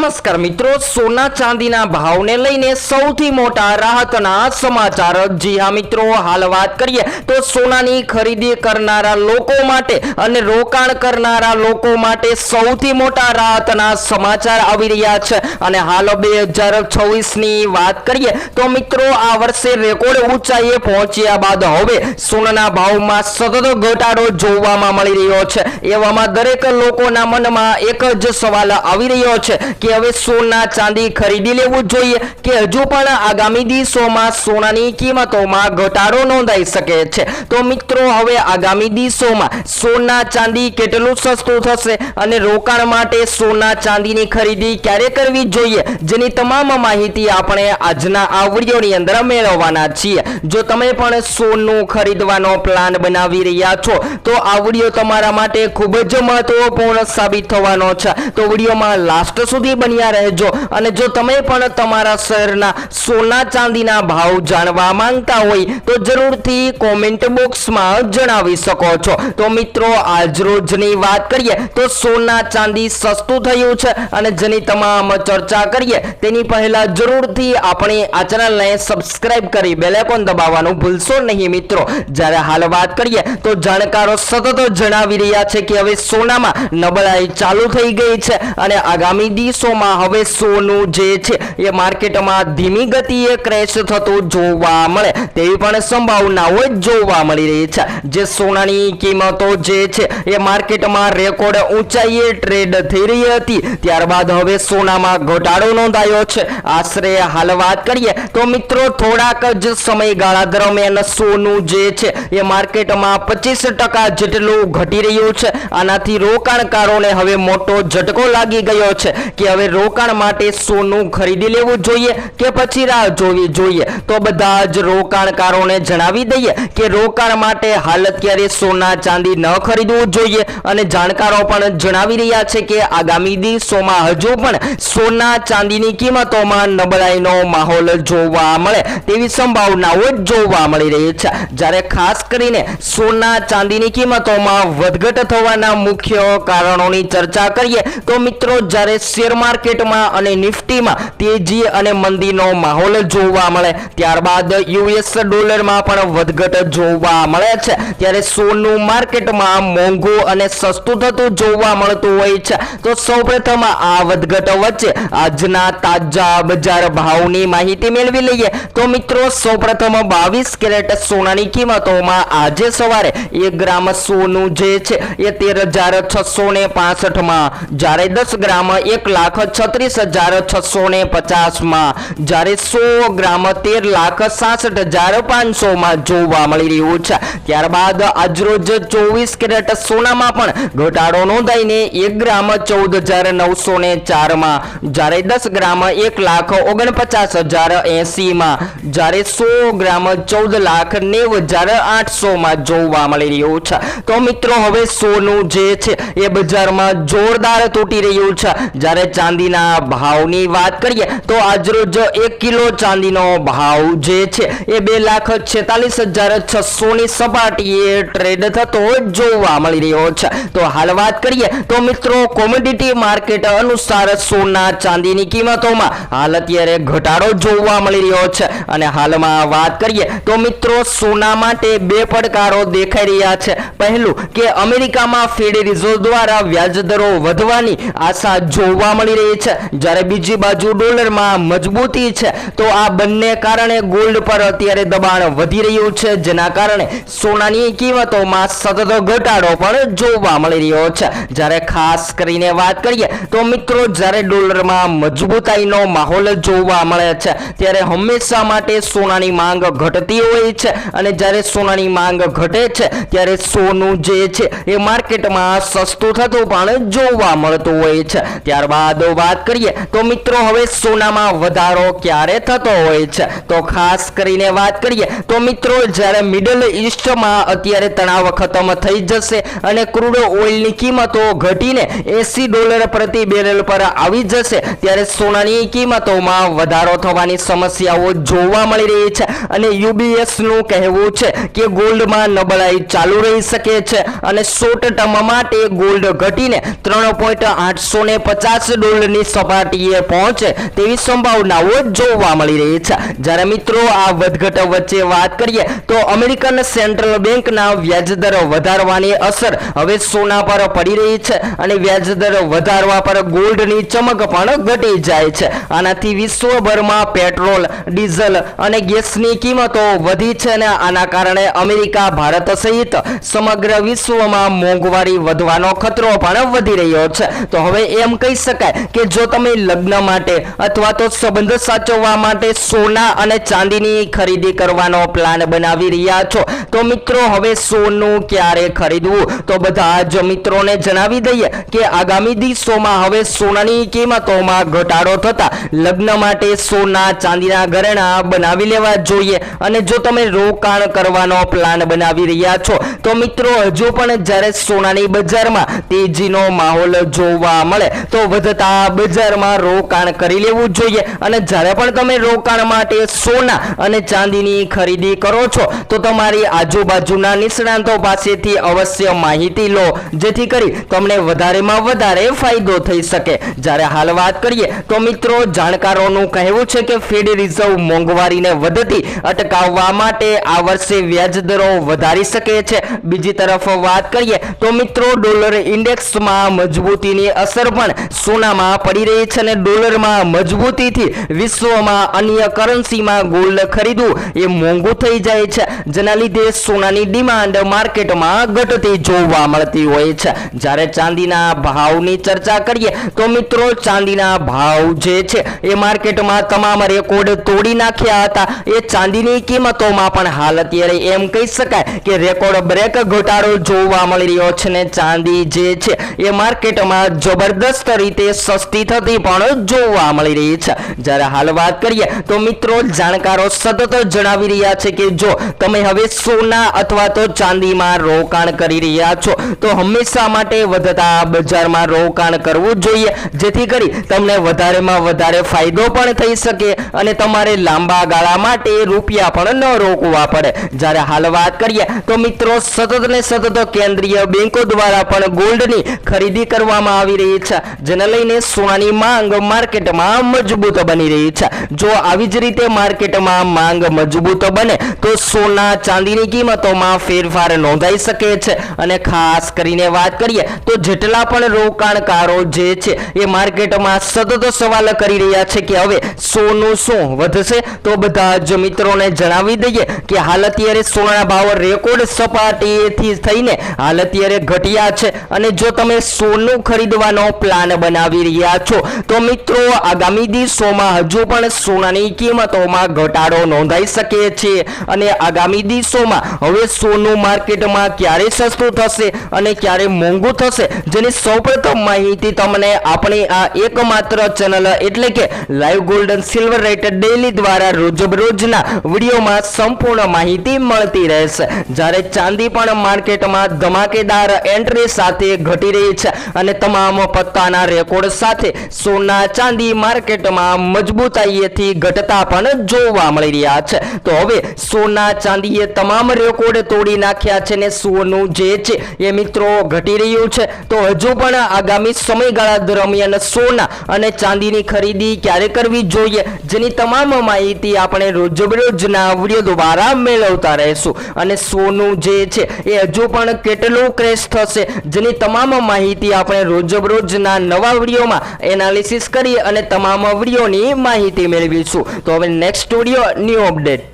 નમસ્કાર મિત્રો, સોના ચાંદીના ભાવને લઈને સૌથી મોટા રાહતના સમાચાર। જી હા મિત્રો, હાલ વાત કરીએ તો સોનાની ખરીદી કરનારા લોકો માટે અને રોકાણ કરનારા લોકો માટે સૌથી મોટા રાહતના સમાચાર આવી રહ્યા છે। અને હાલ 2026 ની વાત કરીએ તો મિત્રો આ વર્ષે રેકોર્ડ ઊંચાઈએ પહોંચ્યા બાદ હવે સોનાના ભાવમાં સતત ઘટાડો જોવામાં મળી રહ્યો છે। એવામાં દરેક લોકોના મનમાં એક જ સવાલ આવી રહ્યો છે કે હવે સોના ચાંદી ખરીદી લેવું જોઈએ કે હજુ પણ આગામી દિવસોમાં સોનાની કિંમતોમાં ઘટાડો નોંધાઈ શકે છે। તો મિત્રો હવે આગામી દિવસોમાં સોના ચાંદી કેટલું સસ્તું થશે અને રોકાણ માટે સોના ચાંદીની ખરીદી ક્યારે કરવી જોઈએ, જેની તમામ માહિતી આપણે આજના આ વિડીયોની અંદર મેળવવાના છીએ। જો તમે પણ સોનું ખરીદવાનો પ્લાન બનાવી રહ્યા છો તો આ વિડીયો તમારા માટે ખૂબ જ મહત્વપૂર્ણ સાબિત થવાનો છે। તો વિડીયોમાં લાસ્ટ સુધી બન્યા રહેજો। અને જો તમે પણ તમારા શહેરના સોના ચાંદીના ભાવ જાણવા માંગતા હોય તો જરૂરથી કોમેન્ટ બોક્સમાં જણાવી શકો છો। તો મિત્રો આજ રોજની વાત કરીએ તો સોના ચાંદી સસ્તું થયું છે અને જેની તમામ ચર્ચા કરીએ તેની પહેલા જરૂરથી આપણે આ ચેનલને સબસ્ક્રાઇબ કરી બેલ આઇકોન દબાવવાનું ભૂલશો નહીં મિત્રો। જ્યારે હાલ વાત કરીએ તો જાણકારો સતત જણાવી રહ્યા છે કે હવે સોનામાં નબળાઈ ચાલુ થઈ ગઈ છે અને આગામી દિવસોમાં હવે સોનું જે છે એ માર્કેટમાં ધીમી ગતિએ ક્રેશ થતું જોવા મળે તેવી પણ સંભાવનાઓ જોવા મળી રહી છે। જે સોનાની કિંમતો જે છે એ માર્કેટમાં રેકોર્ડ ઊંચાઈએ ટ્રેડ થઈ રહી હતી ત્યારબાદ હવે સોનામાં ઘટાડો નોંધાયો છે। આશરે હાલ વાત કરીએ તો મિત્રો થોડાક જ સમયગાળા દરમિયાન સોનું જે છે એ માર્કેટમાં 25% જેટલું ઘટી રહ્યું છે। આનાથી રોકાણકારોને હવે મોટો ઝટકો લાગી ગયો છે કે હવે રોકાણ માટે સોનું ખરીદી લેવું જોઈએ કે પછી રાહ જોવી જોઈએ। તો બધા જ રોકાણકારોને જણાવી દઈએ કે રોકાણ માટે હાલ અત્યારે સોના ચાંદી ન ખરીદવું જોઈએ અને જાણકારો પણ જણાવી રહ્યા છે કે આગામી દિવસોમાં હજુ પણ સોના ચાંદીની કિંમતોમાં નબળાઈનો માહોલ જોવા મળે તેવી સંભાવનાઓ જોવા મળી રહી છે। જ્યારે ખાસ કરીને સોના ચાંદીની કિંમતોમાં વધઘટ થવાના મુખ્ય કારણોની ચર્ચા કરીએ તો મિત્રો જ્યારે શેર માર્કેટમાં અને નિફ્ટીમાં તેજી અને મંદીનો માહોલ જોવા મળે ત્યારબાદ યુએસ ડોલરમાં પણ વધઘટ જોવા મળે છે ત્યારે સોનું માર્કેટમાં મોંઘું અને સસ્તું થતું જોવા મળતું હોય છે। તો સૌપ્રથમ આ વધઘટ વચ્ચે આજના તાજા બજાર ભાવની માહિતી મેળવી લઈએ તો મિત્રો સૌપ્રથમ 22 કેરેટ સોનાની કિંમતોમાં આજે સવારે 1 ગ્રામ સોનું જે છે એ 13,665 માં, જ્યારે 10 ગ્રામ 1,36,650 માં, જ્યારે 100 ગ્રામ 13,67,500 માં જોવા મળી રહ્યું છે। ત્યારબાદ આજરોજ 24 કેરેટ સોનામાં પણ ઘટાડો નોંધાઈને 1 ગ્રામ 14,904 માં, જ્યારે 10 ગ્રામ 1,49,080 માં, જ્યારે 100 ગ્રામ 14,90,800 માં જોવા મળી રહ્યું છે। તો મિત્રો હવે સોનું જે છે એ બજારમાં જોરદાર તૂટી રહ્યું છે। જ્યારે ચાંદીના ભાવની વાત કરીએ તો આજરોજ 1 કિલો ચાંદીનો ભાવ જે છે એ 2,46,600 ની સપાટીએ ટ્રેડ થતો જોવા મળી રહ્યો છે। તો હાલ વાત કરીએ તો મિત્રો કોમોડિટી માર્કેટ અનુસાર સોના ચાંદીની કિંમતોમાં હાલ અત્યારે ઘટાડો જોવા મળી રહ્યો છે। અને હાલમાં વાત કરીએ તો મિત્રો સોના માટે બે પડકારો દેખાઈ રહ્યા છે। પહેલું કે અમેરિકામાં ફેડ રિઝર્વ દ્વારા વ્યાજ દરો વધવાની આશા જોવા મળી રહી છે, જ્યારે બીજી બાજુ ડોલરમાં મજબૂતી છે। તો આ બંને કારણે ગોલ્ડ પર અત્યારે દબાણ વધી રહ્યું છે, જેના કારણે સોનાની કિંમતોમાં સતત ઘટાડો પણ જોવા મળી રહ્યો છે। જ્યારે ખાસ કરીને વાત કરીએ તો મિત્રો જ્યારે ડોલરમાં મજબૂતાઈનો માહોલ જોવા મળે છે ત્યારે હંમેશા માટે સોનાની માંગ ઘટતી હોય છે અને જ્યારે સોનાની માંગ ઘટે છે ત્યારે સોનું જે છે એ માર્કેટમાં સસ્તું થતું પણ જોવા મળતું હોય છે। ત્યારબાદ વાત કરીએ તો મિત્રો હવે સોનામાં વધારો ક્યારે થતો હોય છે તો ખાસ કરીને વાત કરીએ તો મિત્રો જ્યારે મિડલ ઈસ્ટમાં અત્યારે તણાવ ખતમ થઈ જશે અને ક્રૂડ ઓઇલની કિંમતો ઘટીને $80 પ્રતિ બેરલ પર આવી જશે ત્યારે સોનાની કિંમતોમાં વધારો થવાની સમસ્યાઓ જોવા મળી રહી છે। અને યુબીએસ નું કહેવું છે કે ગોલ્ડમાં નબળાઈ ચાલુ રહી શકે છે અને શોર્ટ ટર્મ માટે ગોલ્ડ ઘટીને $3.850 ગોલ્ડની સપાટીએ પહોંચે તેવી સંભાવનાઓ જોવા મળી રહી છે। જ્યારે મિત્રો આ વધઘટ વચ્ચે વાત કરીએ તો અમેરિકન સેન્ટ્રલ બેંકના વ્યાજદર વધારવાની અસર હવે સોના પર પડી રહી છે અને વ્યાજદર વધારવા પર ગોલ્ડની ચમક પણ ઘટી જાય છે। આનાથી વિશ્વભરમાં પેટ્રોલ, ડીઝલ અને ગેસની કિંમતો વધી છે અને આના કારણે અમેરિકા, ભારત સહિત સમગ્ર વિશ્વમાં મોંઘવારી વધવાનો ખતરો પણ વધી રહ્યો છે। તો હવે એમ કહી શકાય કે જો તમે લગ્ન માટે અથવા તો સંબંધ સાચવવા માટે સોના અને ચાંદીની ખરીદી કરવાનો પ્લાન બનાવી રહ્યા છો તો મિત્રો હવે સોનું ક્યારે ખરીદવું તો બધા જ મિત્રોને જણાવી દઈએ કે આગામી દિવસોમાં હવે સોનાની કિંમતોમાં ઘટાડો થતા લગ્ન માટે સોના ચાંદીના ઘરેણાં બનાવી લેવા જોઈએ। અને જો તમે રોકાણ કરવાનો પ્લાન બનાવી રહ્યા છો તો મિત્રો હજુ પણ જ્યારે સોનાની બજારમાં તેજીનો માહોલ જોવા મળે તો વધતા બજારમાં રોકાણ કરી લેવું જોઈએ। અને જ્યારે પણ તમે રોકાણ માટે સોના અને ચાંદીની ખરીદી કરો છો તો તમારી આજુબાજુના નિષ્ણાંતો પાસેથી અવશ્ય માહિતી લો જેથી કરી તમને વધારેમાં વધારે ફાયદો થઈ શકે। જ્યારે હાલ વાત કરીએ તો મિત્રો જાણકારોનું કહેવું છે કે ફેડ રિઝર્વ મોંઘવારીને વધતી અટકાવવા માટે આ વર્ષે વ્યાજદરો વધારી શકે છે। બીજી તરફ વાત કરીએ તો મિત્રો ડોલર ઇન્ડેક્સમાં મજબૂતીની અસર પણ સોનામાં પડી રહી છે અને ડોલરમાં મજબૂતીથી વિશ્વમાં અન્ય કરન્સીમાં ગોલ્ડ ખરીદવું એ મોંઘું થઈ જાય છે જેના લીધે સોનાની ડિમાન્ડ માર્કેટમાં ઘટતી જોવા મળતી હોય છે। જ્યારે ચાંદીના ભાવની ચર્ચા કરીએ તો મિત્રો ચાંદીના ભાવ જે છે એ માર્કેટમાં તમામ રેકોર્ડ તોડી નાખ્યા હતા। એ ચાંદીની કિંમતોમાં પણ હાલ અત્યારે એમ કહી શકાય કે રેકોર્ડ બ્રેક ઘટાડો જોવા મળી રહ્યો છે ને ચાંદી જે છે એ માર્કેટમાં જબરદસ્ત રીતે સસ્તી થતી પણ જોવા મળી રહી છે। જ્યારે હાલ વાત કરીએ તો મિત્રો જાણકારો સતત જણાવી રહ્યા છે કે જો તમે હવે સોના અથવા તો ચાંદીમાં રોકાણ કરી રહ્યા છો તો હંમેશા માટે વધતા બજારમાં રોકાણ કરવું જોઈએ જેથી કરી તમને વધારેમાં વધારે ફાયદો પણ થઈ શકે અને તમારે લાંબા ગાળા માટે રૂપિયા પણ ન રોકવા પડે। જ્યારે હાલ વાત કરીએ તો મિત્રો સતત ને સતત કેન્દ્રીય બેંકો દ્વારા પણ ગોલ્ડની ખરીદી કરવામાં આવી રહી છે જેને લઈને સોનાની માંગ માર્કેટમાં મજબૂત બની રહી છે। જો આવી જ રીતે માર્કેટમાં માંગ મજબૂત બને તો સોના ચાંદીની કિંમતોમાં ફેરફાર નોંધાઈ શકે છે અને ખાસ કરીને વાત કરીએ તો જેટલા પણ રોકાણકારો જે છે એ માર્કેટમાં સતત સવાલ કરી રહ્યા છે કે હવે સોનું શું વધશે તો બધા જ મિત્રોને જણાવી દઈએ કે હાલ અત્યારે સોનાના ભાવ રેકોર્ડ સપાટીએથી થઈને હાલ અત્યારે ઘટ્યા છે અને જો તમે સોનું ખરીદવાનો પ્લાન બનાવી રહ્યા છો તો મિત્રો આગામી દિવસોમાં હજુ પણ સોનાની કિંમતોમાં ઘટાડો નોંધાઈ શકે છે અને આગામી દિવસોમાં હવે સોનું માર્કેટમાં ક્યારે સસ્તું થશે અને ક્યારે મોંઘું થશે જેની સૌપ્રથમ માહિતી તમને આપણી આ એકમાત્ર ચેનલ એટલે કે live golden silver rate daily દ્વારા રોજબરોજના વિડીયોમાં સંપૂર્ણ માહિતી મળતી રહેશે। જ્યારે ચાંદી પણ માર્કેટમાં ધમાકેદાર એન્ટ્રી સાથે ઘટી રહી છે અને તમામ પત્તાના રેકોર્ડ સાથે સોના ચાંદી માર્કેટમાં મજબૂતાઈથી ઘટતા પણ જોવા મળી રહ્યા છે। તો હવે સોના ચાંદીએ તમામ રેકોર્ડ તોડી નાખ્યા છે ને સોનું જે છે એ મિત્રો ઘટી રહ્યું છે તો હજુ પણ આગામી સમયગાળા દરમિયાન સોના અને ચાંદીની ખરીદી ક્યારે કરવી જોઈએ જેની તમામ માહિતી આપણે રોજબરોજના વિડીયો દ્વારા મેળવતા રહેશું અને સોનું જે છે એ હજુ પણ કેટલું ક્રેશ થશે જેની તમામ માહિતી આપણે રોજબરોજના નવા વિડીયોમાં એનાલિસિસ કરી અને તમામ વિડીયોની માહિતી મેળવીશું। તો હવે નેક્સ્ટ વિડીયો ન્યૂ અપડેટ।